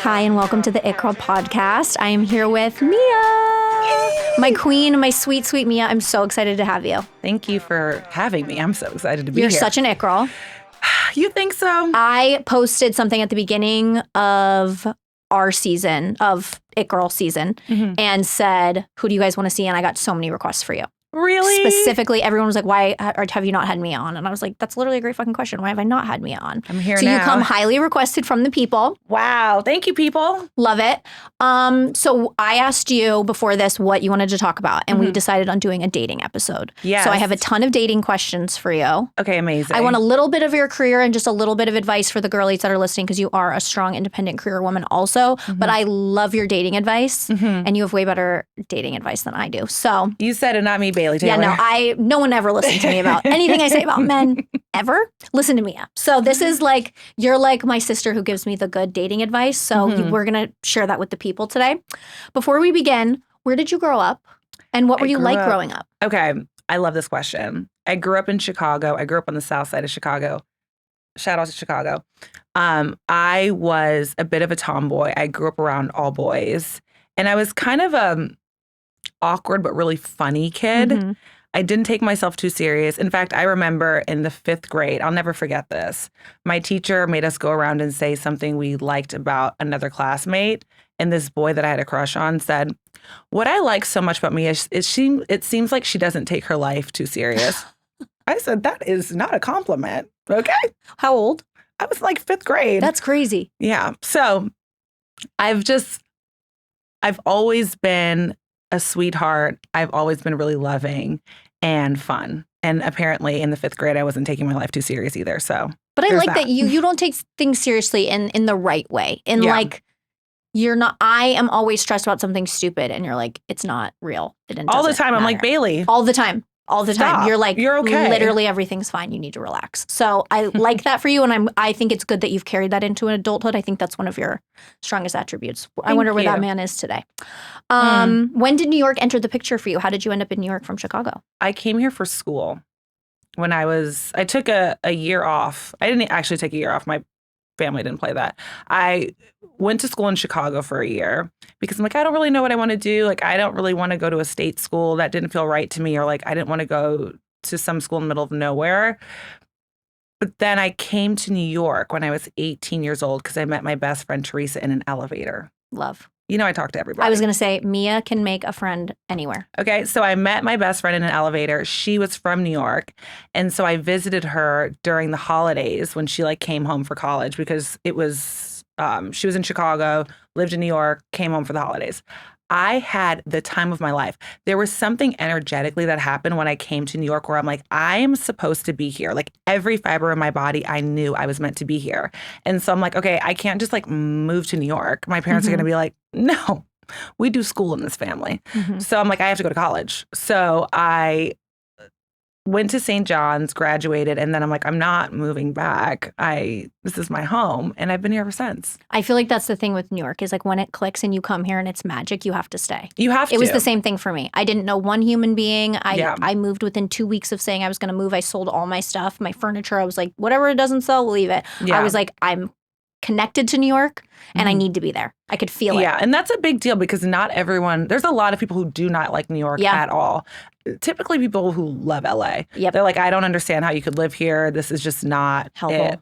Hi, and welcome to the It Girl podcast. I am here with Mia, my queen, my sweet, sweet Mia. I'm so excited to have you. Thank you for having me. I'm so excited to be You're here. such an It Girl. You think so? I posted something at the beginning of our season, of It Girl season, and said, who do you guys want to see? And I got so many requests for you. Really? Specifically, everyone was like, why have you not had Mia on? And I was like, that's literally a great fucking question. Why have I not had Mia on? I'm here so now. You come highly requested from the people. Wow. Thank you, people. Love it. So I asked you before this what you wanted to talk about, and we decided on doing a dating episode. Yes. So I have a ton of dating questions for you. Okay, amazing. I want a little bit of your career and just a little bit of advice for the girlies that are listening, because you are a strong, independent career woman also. But I love your dating advice, and you have way better dating advice than I do. So You said it, not me, Bailey Taylor. yeah, no one ever listened to me about anything I say about men ever. Listen to me. So this is like, you're like my sister who gives me the good dating advice. So we're going to share that with the people today. Before we begin, where did you grow up? And what were you like growing up? Okay. I love this question. I grew up in Chicago. I grew up on the south side of Chicago. Shout out to Chicago. I was a bit of a tomboy. I grew up around all boys. And I was kind of a awkward but really funny kid. I didn't take myself too serious. In fact, I remember in the 5th grade, I'll never forget this. My teacher made us go around and say something we liked about another classmate. And this boy that I had a crush on said, what I like so much about me is it seems like she doesn't take her life too serious. I said, that is not a compliment. Okay. How old? I was like 5th grade. That's crazy. Yeah. So I've always been a sweetheart. I've always been really loving and fun. And apparently in the 5th grade, I wasn't taking my life too serious either. So, but I like that you don't take things seriously in the right way. Like, you're not, I am always stressed about something stupid and you're like, it's not real. All the time. I'm like, Bailey. All the time. All the time. Stop. You're like, you're okay. Literally everything's fine. You need to relax. So I like that for you. And I think it's good that you've carried that into adulthood. I think that's one of your strongest attributes. I wonder where that man is today. When did New York enter the picture for you? How did you end up in New York from Chicago? I came here for school when I took a year off. I didn't actually take a year off. My family didn't play that. I went to school in Chicago for a year because I'm like, I don't really know what I want to do. Like, I don't really want to go to a state school. That didn't feel right to me. Or like, I didn't want to go to some school in the middle of nowhere. But then I came to New York when I was 18 years old because I met my best friend, Teresa, in an elevator. Love. You know, I talk to everybody. I was going to say, Mia can make a friend anywhere. Okay, so I met my best friend in an elevator. She was from New York. And so I visited her during the holidays when she like came home for college because it was, she was in Chicago, lived in New York, came home for the holidays. I had the time of my life. There was something energetically that happened when I came to New York where I'm like, I am supposed to be here. Like every fiber of my body, I knew I was meant to be here. And so I'm like, okay, I can't just like move to New York. My parents are going to be like, no, we do school in this family. So I'm like, I have to go to college. So I went to St. John's, graduated, and then I'm like, I'm not moving back. This is my home, and I've been here ever since. I feel like that's the thing with New York is like when it clicks and you come here and it's magic, you have to stay. You have to. It was the same thing for me. I didn't know one human being. I moved within 2 weeks of saying I was going to move. I sold all my stuff, my furniture. I was like, whatever it doesn't sell, we'll leave it. I was like, I'm connected to New York and I need to be there. I could feel it. Yeah, and that's a big deal because not everyone, there's a lot of people who do not like New York at all. Typically people who love LA. They're like, I don't understand how you could live here. This is just not it.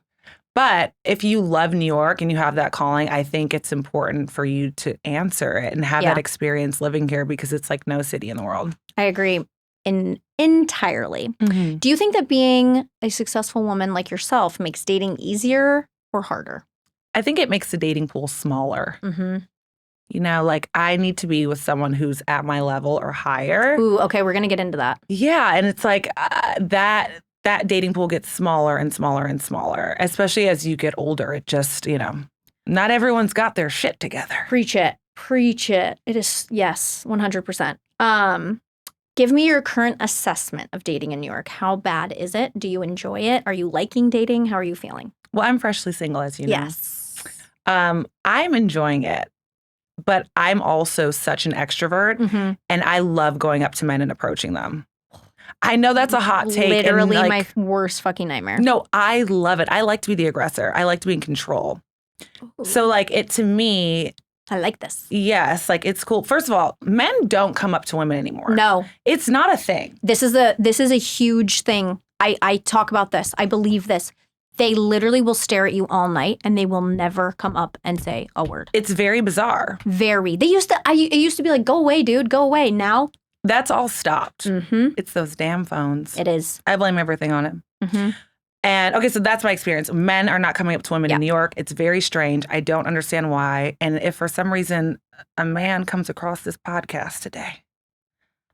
But if you love New York and you have that calling, I think it's important for you to answer it and have that experience living here because it's like no city in the world. I agree entirely. Do you think that being a successful woman like yourself makes dating easier or harder? I think it makes the dating pool smaller. You know, like I need to be with someone who's at my level or higher. Ooh, okay, we're going to get into that. Yeah, and it's like that dating pool gets smaller and smaller and smaller, especially as you get older. It just, you know, not everyone's got their shit together. Preach it. Preach it. It is, yes, 100%. Give me your current assessment of dating in New York. How bad is it? Do you enjoy it? Are you liking dating? How are you feeling? Well, I'm freshly single, as you know. Yes. I'm enjoying it. But I'm also such an extrovert, and I love going up to men and approaching them. I know that's a hot take. Literally and like, my worst fucking nightmare. No, I love it. I like to be the aggressor. I like to be in control. So Ooh, like it to me, I like this. yes, like it's cool. First of all, men don't come up to women anymore. No, It's not a thing. this is a huge thing. I talk about this. I believe this. They literally will stare at you all night and they will never come up and say a word. It's very bizarre. Very. They used to. It used to be like, go away, dude, go away. Now, That's all stopped. It's those damn phones. it is. I blame everything on it. And okay, so that's my experience. Men are not coming up to women in New York. It's very strange. I don't understand why. And if for some reason a man comes across this podcast today,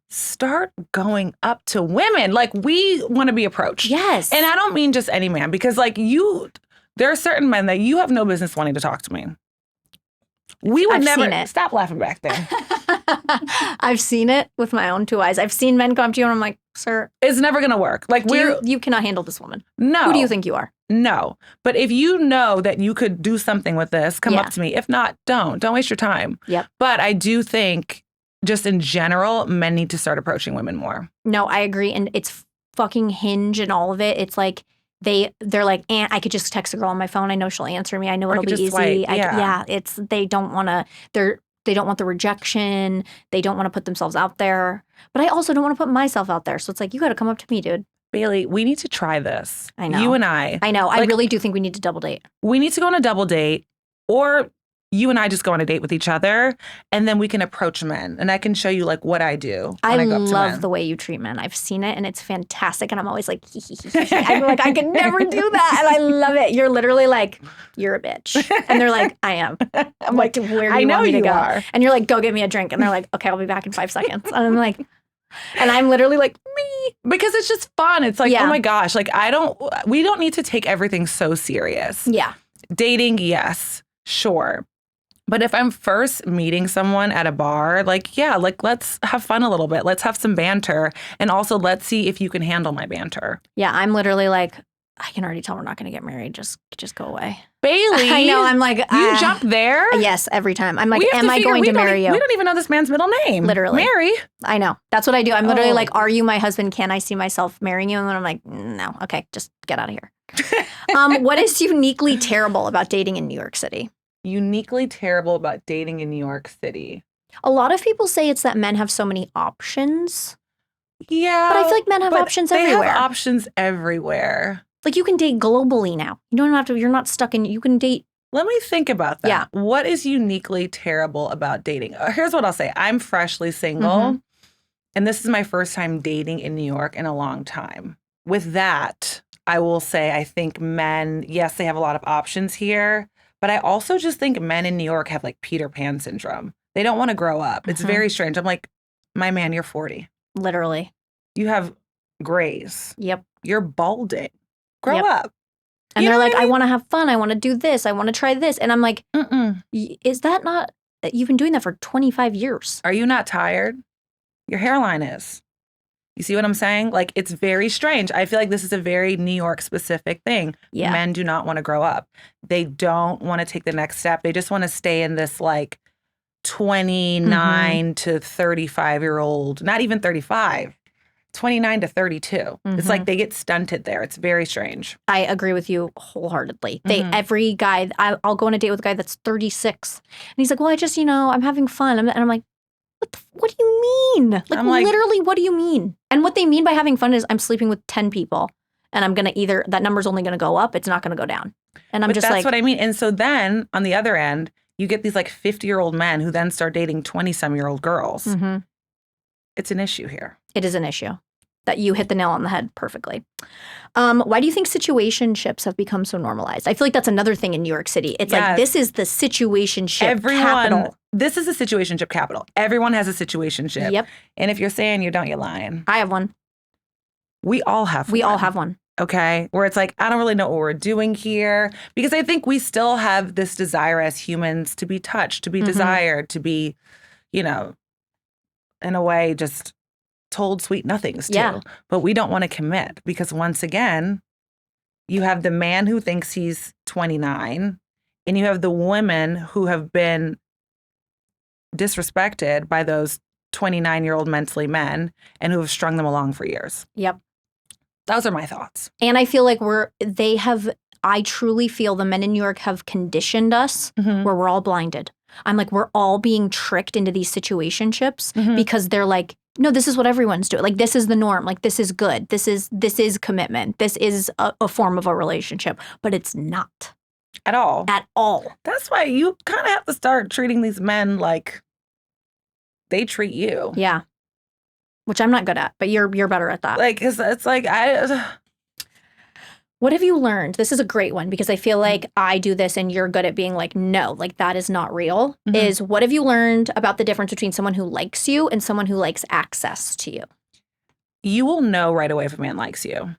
start going up to women. Like, we want to be approached. Yes. And I don't mean just any man, because like there are certain men that you have no business wanting to talk to me. We would I've never seen it. Stop laughing back there. I've seen it with my own two eyes. I've seen men come up to you and I'm like, sir, It's never gonna work. Like you cannot handle this woman. no. Who do you think you are? No. But if you know that you could do something with this, come Yeah. up to me. If not, don't. Don't waste your time. Yep. But I do think, just in general, men need to start approaching women more. No, I agree. And it's fucking Hinge and all of it. It's like they're like, I could just text a girl on my phone. I know she'll answer me. I know Or I it'll could be just easy. swipe. Yeah. It's they don't want to. They don't want the rejection. They don't want to put themselves out there. But I also don't want to put myself out there. So it's like, you got to come up to me, dude. Bailey, we need to try this. I know. You and I. I know. I Like, really do think we need to double date. we need to go on a double date, or you and I just go on a date with each other, and then we can approach men, and I can show you like what I do when I go up to love men. the way you treat men. I've seen it and it's fantastic. And I'm always like, hee, hee, hee, hee. I'm like, I could never do that. And I love it. You're literally like, you're a bitch. And they're like, I am. I'm like, where do I you know want me to you go? are. And you're like, go get me a drink. And they're like, okay, I'll be back in 5 seconds. And I'm like, and I'm literally like, me. Because it's just fun. It's like, Yeah. oh my gosh, like we don't need to take everything so serious. Yeah. Dating, yes, sure. But if I'm first meeting someone at a bar, like, yeah, like let's have fun a little bit. Let's have some banter. And also let's see if you can handle my banter. Yeah. I'm literally like, I can already tell we're not going to get married. Just go away. Bailey. I know. I'm like, you jump there? Yes, every time. I'm like, We have am to I figure- going we to don't marry e- you? We don't even know this man's middle name. Literally. Mary. I know. That's what I do. I'm literally Oh. like, are you my husband? Can I see myself marrying you? And then I'm like, no. Okay, just get out of here. What is uniquely terrible about dating in New York City? Uniquely terrible about dating in New York City. A lot of people say it's that men have so many options, Yeah. but I feel like men have but options they everywhere. have options everywhere. Like you can date globally now. You don't have to. You're not stuck in. You can date. Let me think about that. Yeah. What is uniquely terrible about dating? Here's what I'll say. I'm freshly single, Mhm. and this is my first time dating in New York in a long time. With that, I will say I think men, yes, they have a lot of options here, but I also just think men in New York have like Peter Pan syndrome. They don't want to grow up. It's Mhm. very strange. I'm like, my man, you're 40. Literally. You have grays. Yep. You're balding. Grow Yep. up. And You they're know like, what I I mean? want to have fun. I want to do this. I want to try this. And I'm like, Mm-mm. is that not? You've been doing that for 25 years. Are you not tired? Your hairline is. You see what I'm saying? Like, it's very strange. I feel like this is a very New York specific thing. Yeah. Men do not want to grow up. They don't want to take the next step. They just want to stay in this like 29 to 35-year-old, not even 35, 29 to 32. It's like they get stunted there. It's very strange. I agree with you wholeheartedly. Mhm. Every guy, I'll go on a date with a guy that's 36. And he's like, well, I just, I'm having fun. And I'm like, what do you mean? Like, I'm like- literally, what do you mean? And what they mean by having fun is I'm sleeping with 10 people. And I'm going to either, that number's only going to go up. It's not going to go down. And I'm But just that's like, what I mean. And so then on the other end, you get these like 50-year-old men who then start dating 20-some-year-old girls. Mhm. It's an issue here. It is an issue. That you hit the nail on the head perfectly. Why do you think situationships have become so normalized? I feel like that's another thing in New York City. It's like, Yes. this is the situationship capital. This is a situationship capital. Everyone has a situationship. Yep. And if you're saying you don't, you're lying. I have one. We all have We one. all have one. Okay. Where it's like, I don't really know what we're doing here. Because I think we still have this desire as humans to be touched, to be desired, to be, in a way, just told sweet nothings to. Yeah. But we don't want to commit because once again, you have the man who thinks he's 29 and you have the women who have been disrespected by those 29-year-old mentally men and who have strung them along for years. Yep. Those are my thoughts. And I feel like they have I truly feel the men in New York have conditioned us Mhm. where we're all blinded. I'm like, we're all being tricked into these situationships Mhm. because they're like, no, this is what everyone's doing. Like, this is the norm. Like, this is good. This is commitment. This is a form of a relationship, but it's not At all. at all. That's why you kind of have to start treating these men like they treat you. Yeah. Which I'm not good at, but you're better at that. Like, 'cause it's like, What have you learned? This is a great one because I feel like I do this and you're good at being like, no, like that is not real. Mhm. Is what have you learned about the difference between someone who likes you and someone who likes access to you? you will know right away if a man likes you.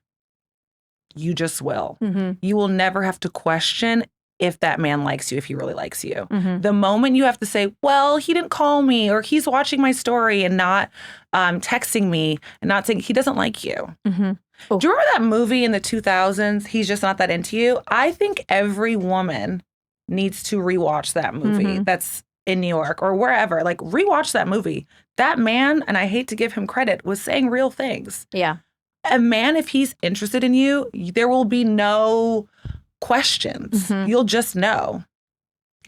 You just will. Mm-hmm. You will never have to question if that man likes you, if he really likes you. Mm-hmm. The moment you have to say, well, he didn't call me, or he's watching my story and not texting me and not saying he doesn't like you. Mm-hmm. Oh. Do you remember that movie in the 2000s, He's Just Not That Into You? I think every woman needs to rewatch that movie that's in New York or wherever. Like, rewatch that movie. That man, and I hate to give him credit, was saying real things. Yeah. A man, if he's interested in you, there will be no questions. Mm-hmm. You'll just know.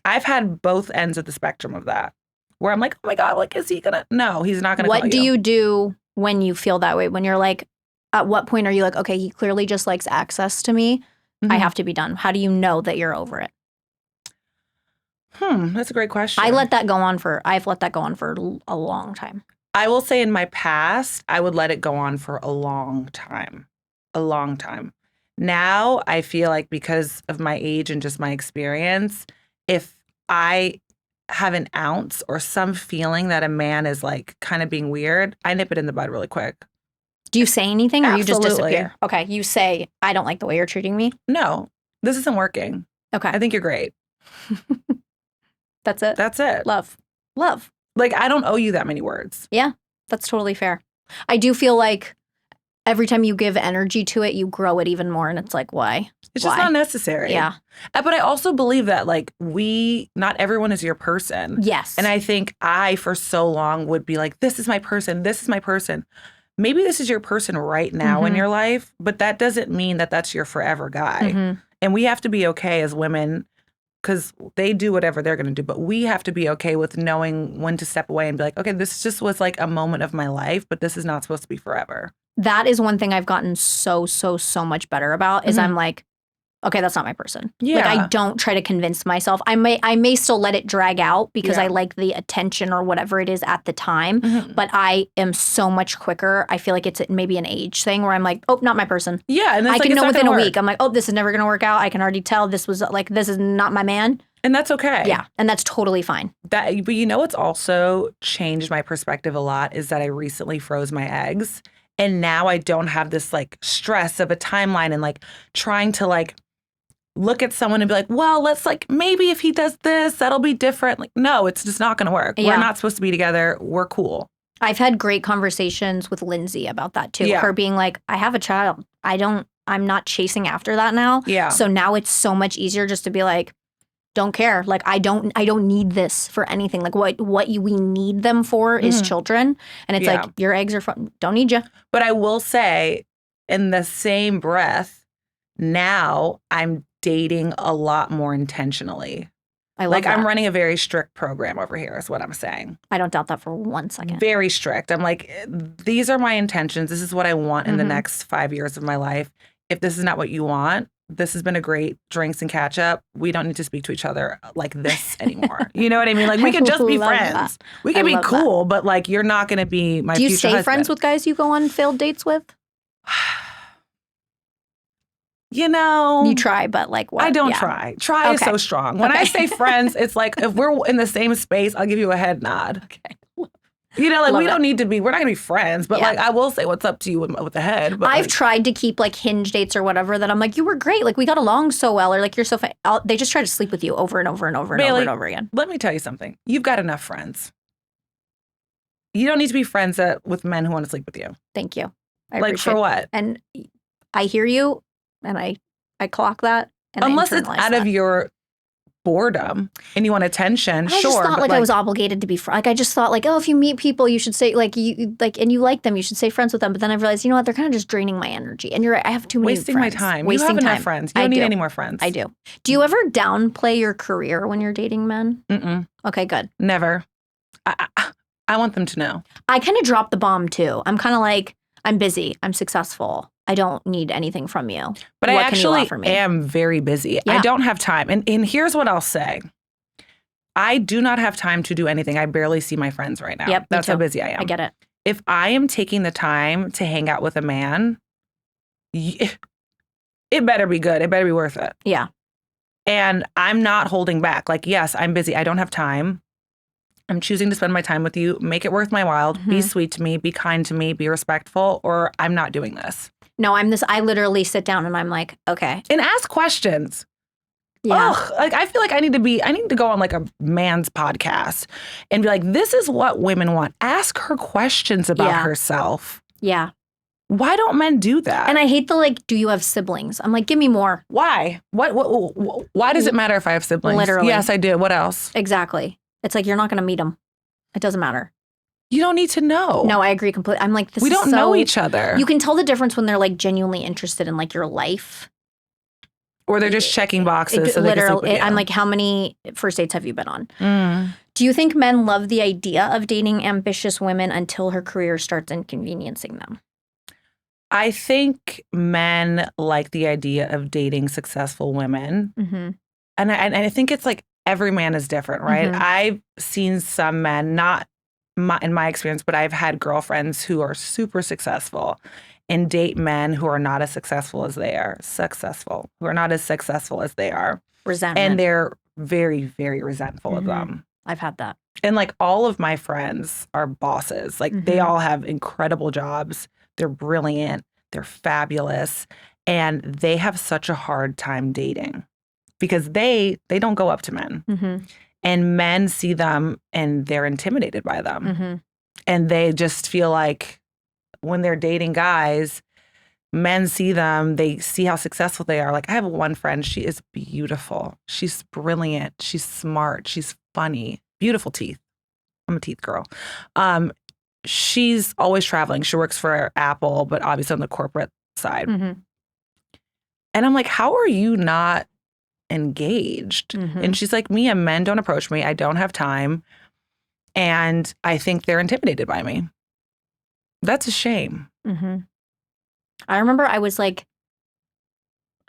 I've had both ends of the spectrum of that, where I'm like, oh my God, like, is he gonna? No, he's not gonna. What do you do when you feel that way? When you're like, at what point are you like, okay, he clearly just likes access to me. Mm-hmm. I have to be done. How do you know that you're over it? That's a great question. I've let that go on for a long time. I will say in my past, I would let it go on for a long time. A long time. Now, I feel like because of my age and just my experience, if I have an ounce or some feeling that a man is like kind of being weird, I nip it in the bud really quick. Do you say anything or you just Absolutely. disappear? Okay, you say, I don't like the way you're treating me. No, this isn't working. Okay. I think you're great. That's it. That's it. Love. Like, I don't owe you that many words. Yeah, that's totally fair. I do feel like every time you give energy to it, you grow it even more. And it's like, why? It's just not necessary. Yeah. But I also believe that, like, not everyone is your person. Yes. And I think for so long, would be like, this is my person. This is my person. Maybe this is your person right now in your life, but that doesn't mean that that's your forever guy. Mm-hmm. And we have to be okay as women, because they do whatever they're going to do. But we have to be okay with knowing when to step away and be like, okay, this just was like a moment of my life, but this is not supposed to be forever. That is one thing I've gotten so much better about is I'm like, okay, that's not my person. Yeah. Like, I don't try to convince myself. I may still let it drag out because I like the attention or whatever it is at the time. Mm-hmm. But I am so much quicker. I feel like it's maybe an age thing where I'm like, oh, not my person. Yeah. And I can know within a week. I'm like, oh, this is never going to work out. I can already tell this is not my man. And that's okay. Yeah. And that's totally fine. But you know what's also changed my perspective a lot is that I recently froze my eggs. And now I don't have this like stress of a timeline and like trying to like look at someone and be like, well, let's like, maybe if he does this, that'll be different. Like, no, it's just not going to work. Yeah. We're not supposed to be together. We're cool. I've had great conversations with Lindsay about that too. Yeah. Her being like, I have a child. I'm not chasing after that now. Yeah. So now it's so much easier just to be like, don't care. Like, I don't need this for anything. Like what we need them for is children. And it's like, your eggs are fun. Don't need you. But I will say in the same breath, now I'm dating a lot more intentionally. I love that. I'm running a very strict program over here is what I'm saying. I don't doubt that for 1 second. Very strict. I'm like, these are my intentions. This is what I want in the next 5 years of my life. If this is not what you want, this has been a great drinks and catch up. We don't need to speak to each other like this anymore. You know what I mean? Like, we can just be friends. That. We can be cool, but like, you're not going to be my future husband. Do you stay friends with guys you go on failed dates with? You know, you try, but like what? I don't try. Try is so strong. When I say friends, it's like if we're in the same space, I'll give you a head nod. Okay. You know, like we don't need to be. We're not gonna be friends, but like I will say what's up to you with the head. But I've tried to keep like Hinge dates or whatever that I'm like, you were great, like we got along so well, or like you're so. They just try to sleep with you over and over and over and Bailey, over and over again. Let me tell you something. You've got enough friends. You don't need to be friends with men who want to sleep with you. Thank you. Like for what? And I hear you, and I clock that. And unless it's out of your boredom and you want attention, I just thought like I was obligated to be like I just thought like, oh, if you meet people, you should say like you like and you like them, you should stay friends with them. But then I realized, you know what, they're kind of just draining my energy. And you're right, I have too many wasting friends. my time. Wasting you have time. enough friends. You don't need any more friends. I do. Do you ever downplay your career when you're dating men? Mm-mm. Okay, good. Never. I want them to know. I kind of drop the bomb too. I'm kind of like, I'm busy. I'm successful. I don't need anything from you. But I actually am very busy. Yeah. I don't have time. And here's what I'll say. I do not have time to do anything. I barely see my friends right now. Yep, that's how busy I am. I get it. If I am taking the time to hang out with a man, it better be good. It better be worth it. Yeah. And I'm not holding back. Like, yes, I'm busy. I don't have time. I'm choosing to spend my time with you. Make it worth my while. Mm-hmm. Be sweet to me. Be kind to me. Be respectful. Or I'm not doing this. No, I literally sit down and I'm like, okay. And ask questions. Yeah. Ugh, like I feel like I need to go on like a man's podcast and be like, this is what women want. Ask her questions about herself. Yeah. Why don't men do that? And I hate the like, do you have siblings? I'm like, give me more. Why? Why does it matter if I have siblings? Literally. Yes, I do. What else? Exactly. It's like, you're not going to meet them. It doesn't matter. You don't need to know. No, I agree completely. I'm like, we don't know each other. You can tell the difference when they're like genuinely interested in like your life. Or they're just checking boxes. So literally, I'm like, how many first dates have you been on? Mm. Do you think men love the idea of dating ambitious women until her career starts inconveniencing them? I think men like the idea of dating successful women. Mm-hmm. And I think it's like every man is different, right? Mm-hmm. I've seen some men, not in my experience, but I've had girlfriends who are super successful and date men who are not as successful as they are. Who are not as successful as they are. Resentment. And they're very, very resentful mm-hmm. of them. I've had that. And like all of my friends are bosses. Like they all have incredible jobs. They're brilliant. They're fabulous. And they have such a hard time dating because they don't go up to men. Mm-hmm. And men see them and they're intimidated by them. Mm-hmm. And they just feel like when they're dating guys, men see them, they see how successful they are. Like I have one friend, she is beautiful. She's brilliant. She's smart. She's funny. Beautiful teeth. I'm a teeth girl. She's always traveling. She works for Apple, but obviously on the corporate side. Mm-hmm. And I'm like, how are you not engaged? Mm-hmm. And she's like, me and men don't approach me. I don't have time. And I think they're intimidated by me. That's a shame. Mm-hmm. I remember I was like,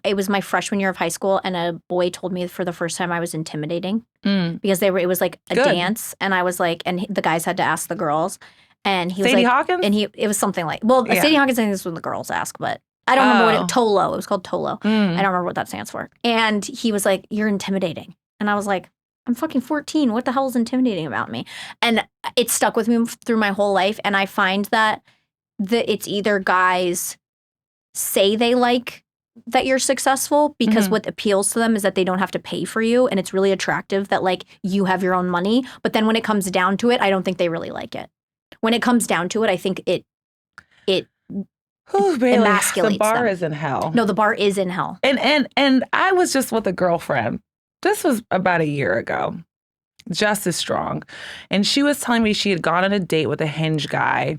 it was my freshman year of high school, and a boy told me for the first time I was intimidating because it was like a dance, and I was like, and the guys had to ask the girls, and he was Sadie like, Hawkins? and it was something like, well, Sadie Hawkins, I think this is when the girls ask, but I don't remember what Tolo. It was called Tolo. I don't remember what that stands for. And he was like, you're intimidating, and I was like, I'm fucking 14. What the hell is intimidating about me? And it stuck with me through my whole life, and I find that it's either guys say they like that you're successful because what appeals to them is that they don't have to pay for you, and it's really attractive that like you have your own money. But then when it comes down to it, I don't think they really like it. When it comes down to it, I think it emasculates the bar them. is in hell. No, the bar is in hell. And I was just with a girlfriend. This was about a year ago. Just as strong. And she was telling me she had gone on a date with a Hinge guy.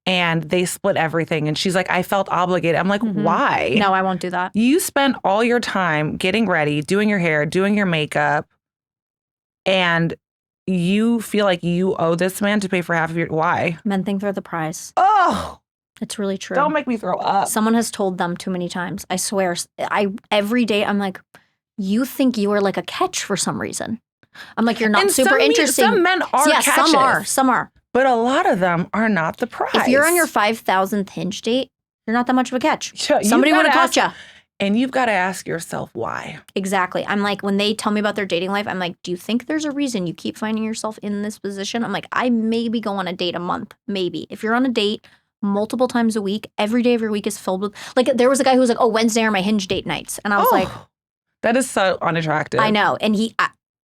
And they split everything. And she's like, I felt obligated. I'm like, why? No, I won't do that. You spend all your time getting ready, doing your hair, doing your makeup, and you feel like you owe this man to pay for half of your... Why? Men think they're the prize. Oh! It's really true. Don't make me throw up. Someone has told them too many times. I swear. Every day I'm like, you think you are like a catch for some reason. I'm like, you're not super interesting. Some men are catches. Some are. But a lot of them are not the prize. If you're on your 5,000th Hinge date, you're not that much of a catch. Somebody would have caught you. And you've got to ask yourself why. Exactly. I'm like, when they tell me about their dating life, I'm like, do you think there's a reason you keep finding yourself in this position? I'm like, I maybe go on a date a month, maybe. If you're on a date multiple times a week, every day of your week is filled with, like, there was a guy who was like, oh, Wednesday are my Hinge date nights. And I was like. That is so unattractive. I know. And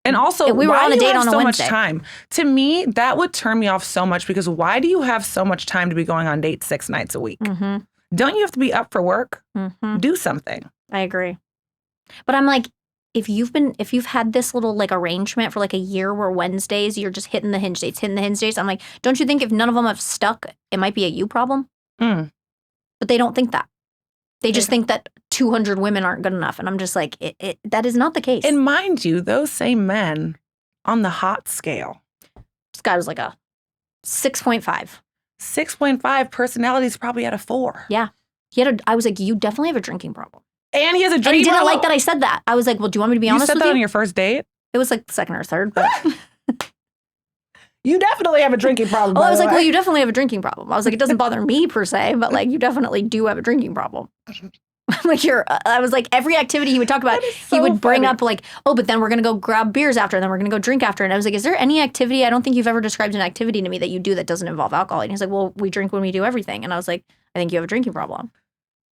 and also, we were why on a do you date have on a so Wednesday? much time? To me, that would turn me off so much because why do you have so much time to be going on dates 6 nights a week? Mm-hmm. Don't you have to be up for work? Mm-hmm. Do something. I agree. But I'm like, if you've had this little like arrangement for like a year where Wednesdays you're just hitting the hinge dates, I'm like, don't you think if none of them have stuck, it might be a you problem? Mm. But they don't think that. They just think that 200 women aren't good enough. And I'm just like, that is not the case. And mind you, those same men on the hot scale. This guy was like a 6.5. 6.5, personality's probably at a 4. Yeah. I was like, you definitely have a drinking problem. And he has a drinking And he didn't problem. like that I said that. I was like, well, do you want me to be honest with you? You said that on your first date? It was like the second or third, but... You definitely have a drinking problem. I was like, well, you definitely have a drinking problem. I was like, it doesn't bother me per se, but like, you definitely do have a drinking problem. Like I was like, every activity he would talk about, so he would bring funny. up like, oh, but then we're going to go grab beers after, and then we're going to go drink after. And I was like, is there any activity? I don't think you've ever described an activity to me that you do that doesn't involve alcohol. And he's like, well, we drink when we do everything. And I was like, I think you have a drinking problem.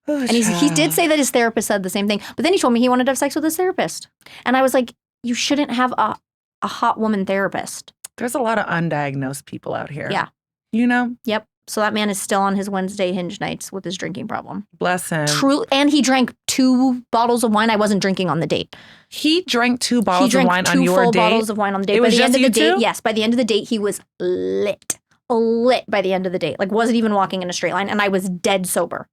And he did say that his therapist said the same thing. But then he told me he wanted to have sex with his therapist. And I was like, you shouldn't have a hot woman therapist. There's a lot of undiagnosed people out here. Yeah. You know? Yep. So that man is still on his Wednesday hinge nights with his drinking problem. Bless him. True. And he drank 2 bottles of wine. I wasn't drinking on the date. He drank 2 bottles of wine on your date? He drank 2 full bottles of wine on the date. It By was the end just of the you date, two? yes. By the end of the date, he was lit. Lit by the end of the date. Like, wasn't even walking in a straight line. And I was dead sober.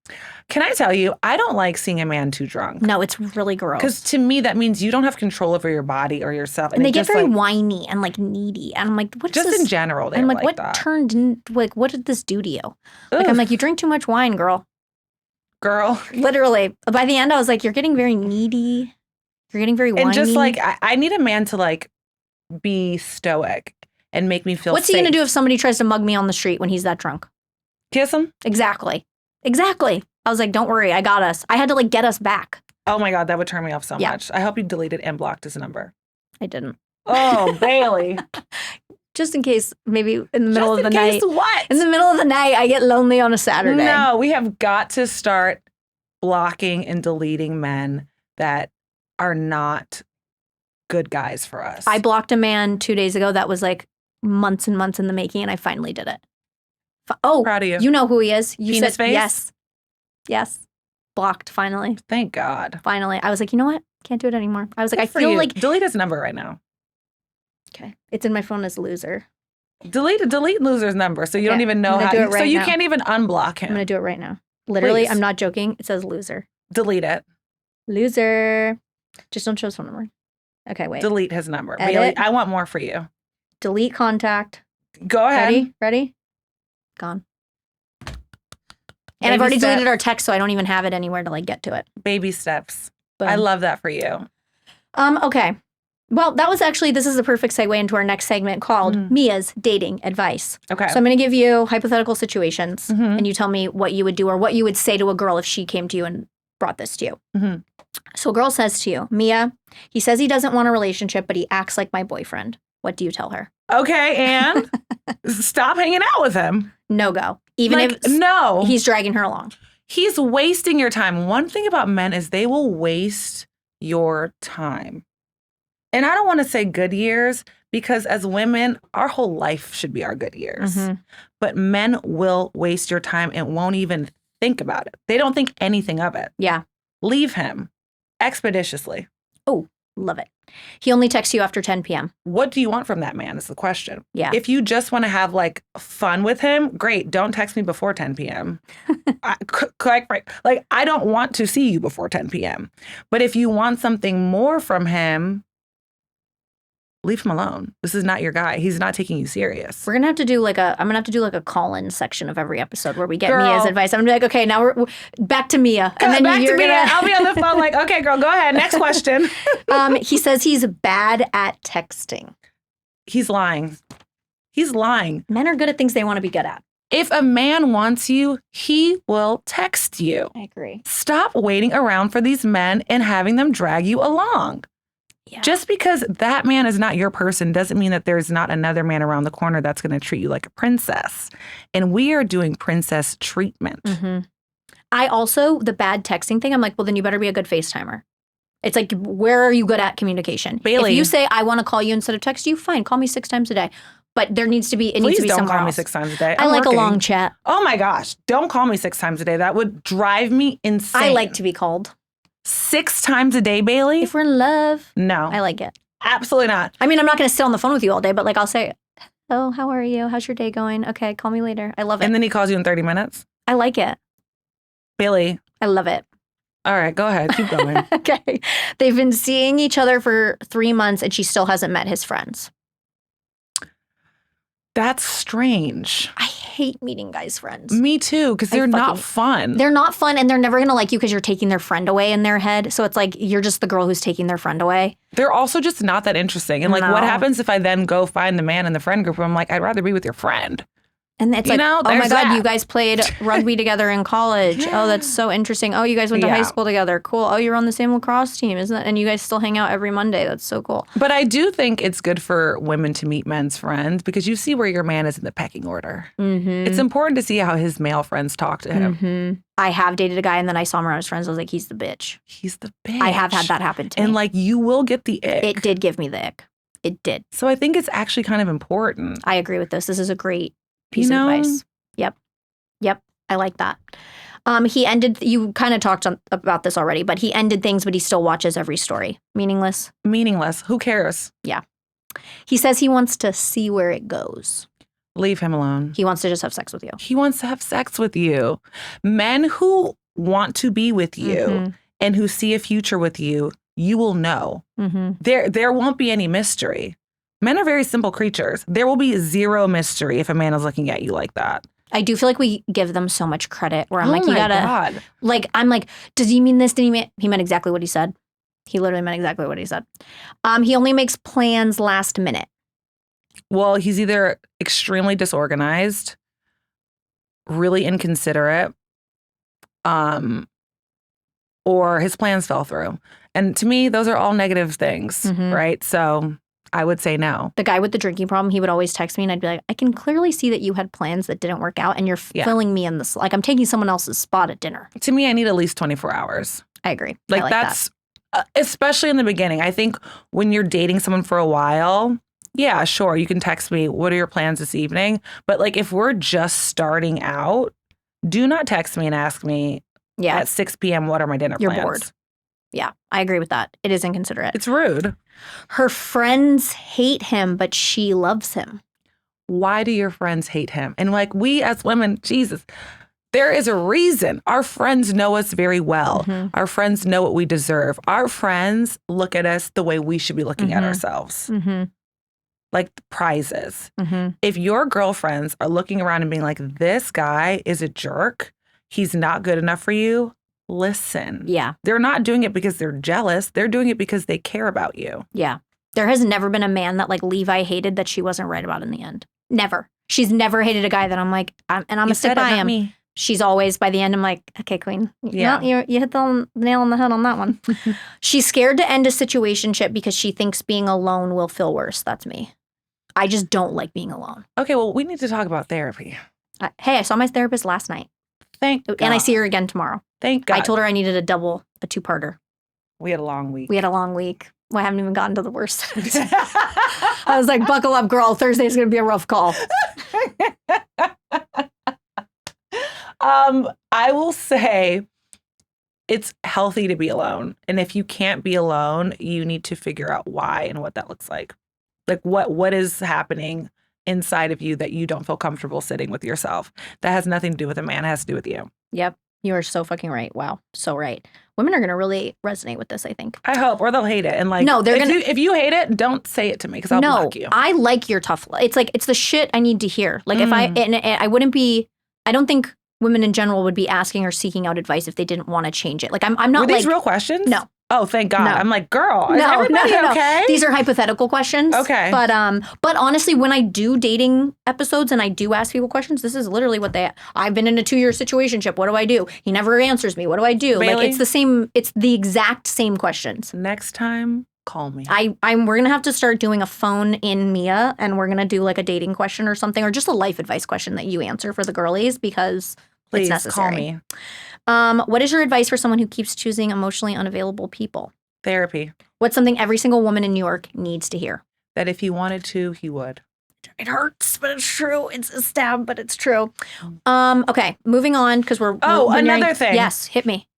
Can I tell you, I don't like seeing a man too drunk. No, it's really gross. Because to me, that means you don't have control over your body or yourself. And they it get just, very like, whiny and like needy. And I'm like, what is just this? in general, they're I'm like what that. what did this do to you? Like, Ugh. I'm like, you drink too much wine, girl. Girl. Literally. By the end, I was like, you're getting very needy. You're getting very whiny. And just like, I need a man to like be stoic and make me feel What's he safe. going to do if somebody tries to mug me on the street when he's that drunk? Kiss him? Exactly. I was like, don't worry, I got us. I had to like get us back. Oh my God, that would turn me off so Yeah. much. I hope you deleted and blocked his number. I didn't. Oh, Bailey. Just in case, maybe in the middle Just of the in case night. what? In the middle of the night, I get lonely on a Saturday. No, we have got to start blocking and deleting men that are not good guys for us. I blocked a man 2 days ago that was like months and months in the making, and I finally did it. Oh, Proud of you. You know who he is. You Penis said face? yes. Yes. Blocked, finally. Thank God. Finally. I was like, you know what? Can't do it anymore. I was like, Good I for feel you. like... Delete his number right now. Okay. It's in my phone as loser. Delete loser's number so you Okay, don't even know I'm gonna how. do it So right you now. can't even unblock him. I'm going to do it right now. Literally, Please. I'm not joking. It says loser. Delete it. Loser. Just don't show his phone number. Okay, wait. Delete his number. Edit. Bailey, I want more for you. Delete contact. Go ahead. Ready? Gone. And Baby I've already step. deleted our text, so I don't even have it anywhere to like get to it. Baby steps. Boom. I love that for you. Okay. Well, this is the perfect segue into our next segment called Mia's Dating Advice. Okay. So I'm going to give you hypothetical situations, Mhm. and you tell me what you would do or what you would say to a girl if she came to you and brought this to you. Mhm. So a girl says to you, Mia, he says he doesn't want a relationship, but he acts like my boyfriend. What do you tell her? Okay, and stop hanging out with him. No go. Even Like, if no. he's dragging her along. He's wasting your time. One thing about men is they will waste your time. And I don't want to say good years because as women, our whole life should be our good years. Mhm. But men will waste your time and won't even think about it. They don't think anything of it. Yeah. Leave him expeditiously. Oh, love it. He only texts you after 10 p.m. What do you want from that man is the question. Yeah. If you just want to have like fun with him, great. Don't text me before 10 p.m. I don't want to see you before 10 p.m. But if you want something more from him, leave him alone. This is not your guy. He's not taking you serious. I'm gonna have to do like a call-in section of every episode where we get Girl. Mia's advice. I'm gonna be like, okay, now we're back to Mia, and then Back you're to me. gonna. I'll be on the phone like, okay, girl, go ahead. Next question. He says he's bad at texting. He's lying. He's lying. Men are good at things they want to be good at. If a man wants you, he will text you. I agree. Stop waiting around for these men and having them drag you along. Yeah. Just because that man is not your person doesn't mean that there's not another man around the corner that's going to treat you like a princess. And we are doing princess treatment. Mm-hmm. I also, the bad texting thing, I'm like, well, then you better be a good FaceTimer. It's like, where are you good at communication? Bailey. If you say, I want to call you instead of text you, fine, call me 6 times a day. But there needs to be, it needs Please to be don't somewhere call me else. 6 times a day. I I'm like working. a long chat. Oh my gosh. Don't call me 6 times a day. That would drive me insane. I like to be called. 6 times a day, Bailey? If we're in love, No. I like it. Absolutely not. I mean, I'm not going to sit on the phone with you all day, but like I'll say, oh, how are you? How's your day going? Okay, call me later. I love it. And then he calls you in 30 minutes? I like it. Bailey. I love it. All right, go ahead. Keep going. Okay. They've been seeing each other for 3 months and she still hasn't met his friends. That's strange. I hate meeting guys' friends. Me too, because they're not fun. They're not fun and they're never going to like you because you're taking their friend away in their head. So it's like you're just the girl who's taking their friend away. They're also just not that interesting. And like, what happens if I then go find the man in the friend group? I'm like, I'd rather be with your friend. And it's like, oh my God, you guys played rugby together in college. Yeah. Oh, that's so interesting. Oh, you guys went to high school together. Cool. Oh, you're on the same lacrosse team, isn't it? And you guys still hang out every Monday. That's so cool. But I do think it's good for women to meet men's friends because you see where your man is in the pecking order. Mm-hmm. It's important to see how his male friends talk to him. Mm-hmm. I have dated a guy and then I saw him around his friends. I was like, he's the bitch. He's the bitch. I have had that happen to me. And like, you will get the ick. It did give me the ick. It did. So I think it's actually kind of important. I agree with this. This is a great piece of advice. Yep. I like that. He ended, you kind of talked about this already, but he ended things, but he still watches every story. Meaningless? Meaningless. Who cares? Yeah. He says he wants to see where it goes. Leave him alone. He wants to just have sex with you. He wants to have sex with you. Men who want to be with you and who see a future with you, you will know. Mm-hmm. There won't be any mystery. Men are very simple creatures. There will be zero mystery if a man is looking at you like that. I do feel like we give them so much credit where I'm like, you gotta, God. Like, I'm like, does he mean this? Did he mean, he meant exactly what he said. He literally meant exactly what he said. He only makes plans last minute. Well, he's either extremely disorganized, really inconsiderate, or his plans fell through. And to me, those are all negative things, right? So I would say no. The guy with the drinking problem, he would always text me and I'd be like, I can clearly see that you had plans that didn't work out and you're filling me in this. Like I'm taking someone else's spot at dinner. To me, I need at least 24 hours. I agree. Like that's, especially in the beginning. I think when you're dating someone for a while, yeah, sure, you can text me, what are your plans this evening? But like if we're just starting out, do not text me and ask me at 6 p.m. what are my dinner plans. You're bored. Yeah, I agree with that. It is inconsiderate. It's rude. Her friends hate him, but she loves him. Why do your friends hate him? And like we as women, Jesus, there is a reason. Our friends know us very well. Our friends know what we deserve. Our friends look at us the way we should be looking at ourselves. Like prizes. If your girlfriends are looking around and being like, this guy is a jerk, he's not good enough for you, listen. Yeah. They're not doing it because they're jealous. They're doing it because they care about you. Yeah. There has never been a man that like Levi hated that she wasn't right about in the end. Never. She's never hated a guy that I'm like, I'm going to stick by him. Me. She's always, by the end, I'm like, okay, queen. Yeah. No, you hit the nail on the head on that one. She's scared to end a situationship because she thinks being alone will feel worse. That's me. I just don't like being alone. Okay, well, we need to talk about therapy. Hey, I saw my therapist last night. Thank God. And I see her again tomorrow. Thank God. I told her I needed a two-parter. We had a long week. Well, I haven't even gotten to the worst. I was like, buckle up, girl. Thursday's going to be a rough call. I will say it's healthy to be alone. And if you can't be alone, you need to figure out why and what that looks like. Like what is happening inside of you that you don't feel comfortable sitting with yourself. That has nothing to do with a man. It has to do with you. Yep. You are so fucking right. Wow. So right. Women are going to really resonate with this, I think. I hope, or they'll hate it. And like, no, they're going to. If you hate it, don't say it to me because I'll block you. I like your tough love. It's like, it's the shit I need to hear. Like if I wouldn't be, I don't think women in general would be asking or seeking out advice if they didn't want to change it. Like I'm not. Were these real questions? No. Oh, thank God. No. I'm like, girl, is everybody okay? These are hypothetical questions. Okay. But honestly, when I do dating episodes and I do ask people questions, this is literally what I've been in a 2-year situationship. What do I do? He never answers me. What do I do? Bailey, like it's the exact same questions. Next time, call me. We're going to have to start doing a phone in Mia and we're going to do like a dating question or something or just a life advice question that you answer for the girlies because please, it's necessary. Call me. What is your advice for someone who keeps choosing emotionally unavailable people? Therapy. What's something every single woman in New York needs to hear? That if he wanted to, he would. It hurts, but it's true. It's a stab, but it's true. Okay, moving on because we're another thing. Yes, hit me.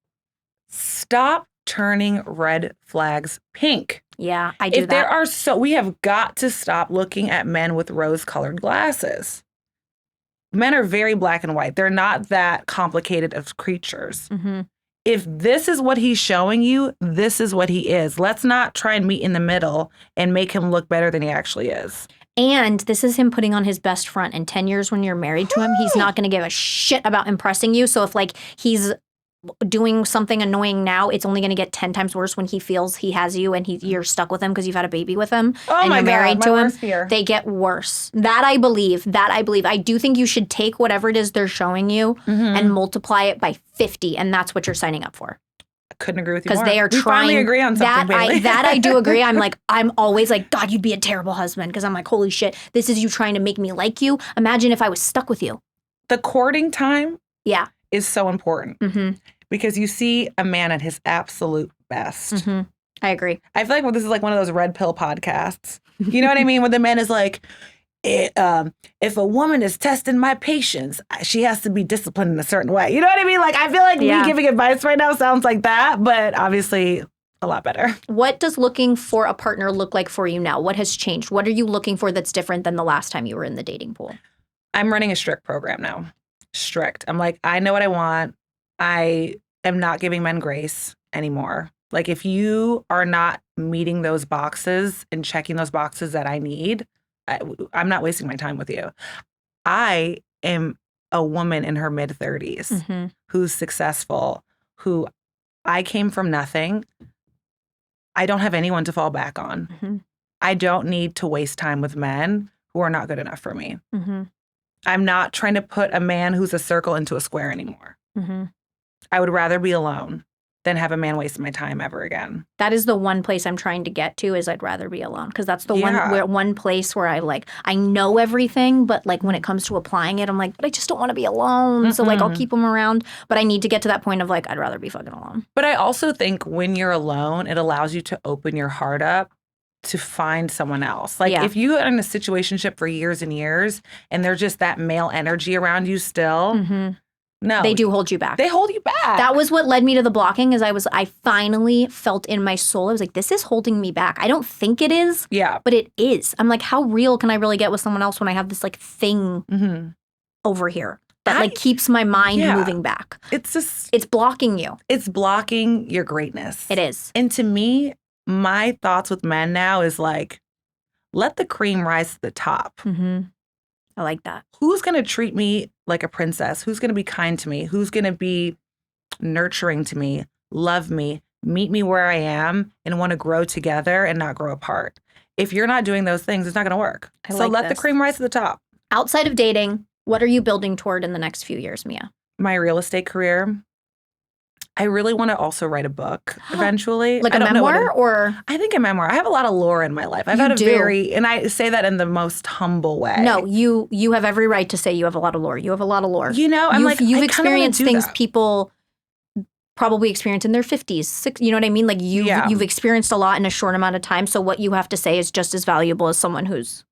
Stop turning red flags pink. Yeah, I do that. We have got to stop looking at men with rose-colored glasses. Men are very black and white. They're not that complicated of creatures. Mm-hmm. If this is what he's showing you, this is what he is. Let's not try and meet in the middle and make him look better than he actually is. And this is him putting on his best front. In 10 years when you're married to him, he's not going to give a shit about impressing you. So if like he's doing something annoying now, it's only going to get 10 times worse when he feels he has you and you're stuck with him because you've had a baby with him and you're married to him. Fear. They get worse. That I believe. I do think you should take whatever it is they're showing you and multiply it by 50, and that's what you're signing up for. I couldn't agree with you more. Because they are we trying. Finally agree on something, Bailey. That I do agree. I'm always like, God, you'd be a terrible husband. Because I'm like, holy shit, this is you trying to make me like you. Imagine if I was stuck with you. The courting time is so important. Mm-hmm. Because you see a man at his absolute best. Mm-hmm. I agree. I feel like this is like one of those red pill podcasts. You know what I mean? Where the man is like, if a woman is testing my patience, she has to be disciplined in a certain way. You know what I mean? Like, I feel like me giving advice right now sounds like that, but obviously a lot better. What does looking for a partner look like for you now? What has changed? What are you looking for that's different than the last time you were in the dating pool? I'm running a strict program now. Strict. I'm like, I know what I want. I am not giving men grace anymore. Like, if you are not meeting those boxes and checking those boxes that I need, I'm not wasting my time with you. I am a woman in her mid-30s who's successful, who I came from nothing. I don't have anyone to fall back on. Mm-hmm. I don't need to waste time with men who are not good enough for me. Mm-hmm. I'm not trying to put a man who's a circle into a square anymore. Mm-hmm. I would rather be alone than have a man waste my time ever again. That is the one place I'm trying to get to, is I'd rather be alone. Because that's the one place where I know everything, but like when it comes to applying it, I'm like, but I just don't want to be alone. Mm-mm. So like I'll keep them around. But I need to get to that point of like, I'd rather be fucking alone. But I also think when you're alone, it allows you to open your heart up to find someone else. Like if you are in a situationship for years and years and there's just that male energy around you still, no. They do hold you back. They hold you back. That was what led me to the blocking, is I finally felt in my soul, I was like, this is holding me back. I don't think it is, but it is. I'm like, how real can I really get with someone else when I have this like thing over here that like keeps my mind moving back? It's blocking you. It's blocking your greatness. It is. And to me, my thoughts with men now is like, let the cream rise to the top. Mm-hmm. I like that. Who's going to treat me like a princess? Who's going to be kind to me? Who's going to be nurturing to me, love me, meet me where I am, and want to grow together and not grow apart? If you're not doing those things, it's not going to work. So let the cream rise to the top. Outside of dating, what are you building toward in the next few years, Mia? My real estate career. I really want to also write a book eventually. Like a memoir or? I think a memoir. I have a lot of lore in my life. I've had and I say that in the most humble way. No, you have every right to say you have a lot of lore. You have a lot of lore. You know, you've experienced things people probably experience in their 50s. You know what I mean? Like you've experienced a lot in a short amount of time. So what you have to say is just as valuable as someone who's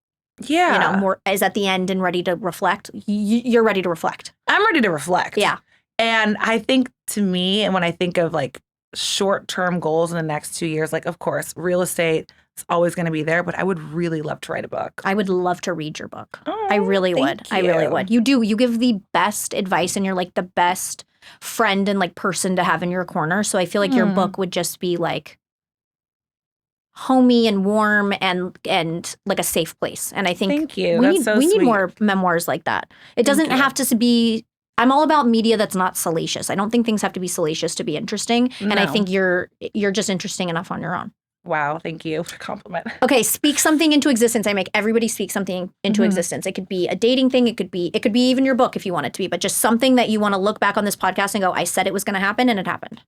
more is at the end and ready to reflect. You're ready to reflect. I'm ready to reflect. Yeah. And I think to me, and when I think of like short-term goals in the next 2 years, like, of course, real estate is always going to be there, but I would really love to write a book. I would love to read your book. Oh, I really would. You. I really would. You do. You give the best advice and you're like the best friend and like person to have in your corner. So I feel like your book would just be like homey and warm and like a safe place. And I think Thank you. we need more memoirs like that. It doesn't have to be. I'm all about media that's not salacious. I don't think things have to be salacious to be interesting. No. And I think you're just interesting enough on your own. Wow, thank you for the compliment. Okay, speak something into existence. I make everybody speak something into existence. It could be a dating thing. It could be even your book if you want it to be, but just something that you want to look back on this podcast and go, I said it was going to happen and it happened.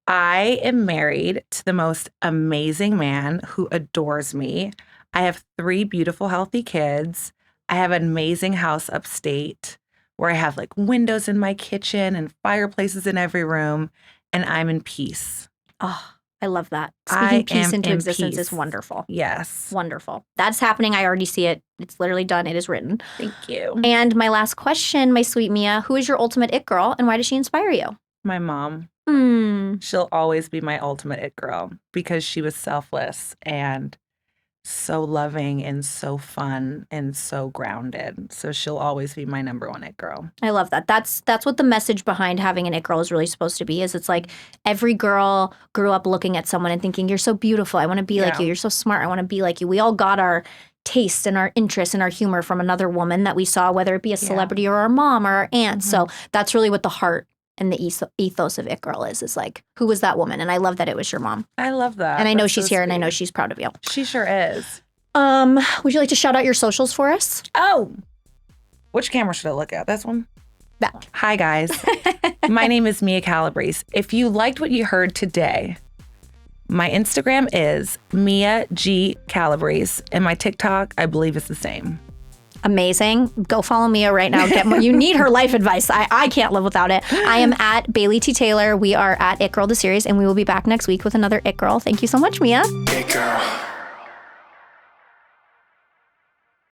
I am married to the most amazing man who adores me. I have 3 beautiful, healthy kids. I have an amazing house upstate where I have like windows in my kitchen and fireplaces in every room, and I'm in peace. Oh, I love that. Speaking peace into existence is wonderful. Yes. Wonderful. That's happening. I already see it. It's literally done. It is written. Thank you. And my last question, my sweet Mia, who is your ultimate it girl and why does she inspire you? My mom. She'll always be my ultimate it girl because she was selfless and so loving and so fun and so grounded. So she'll always be my number one it girl. I love that. That's what the message behind having an it girl is really supposed to be. Is it's like every girl grew up looking at someone and thinking, you're so beautiful. I want to be like you. You're so smart. I want to be like you. We all got our taste and our interest and our humor from another woman that we saw, whether it be a celebrity or our mom or our aunt. So that's really what the heart and the ethos of It Girl is like, who was that woman? And I love that it was your mom. I love that. And I know she's here and I know she's proud of you. She sure is. Would you like to shout out your socials for us? Oh, which camera should I look at? This one? That one. Hi, guys. My name is Mia Calabrese. If you liked what you heard today, my Instagram is Mia G Calabrese, and my TikTok, I believe, is the same. Amazing. Go follow Mia right now. Get more. You need her life advice. I can't live without it. I am at Bailey T. Taylor. We are at It Girl the series, and we will be back next week with another It Girl. Thank you so much, Mia. It Girl.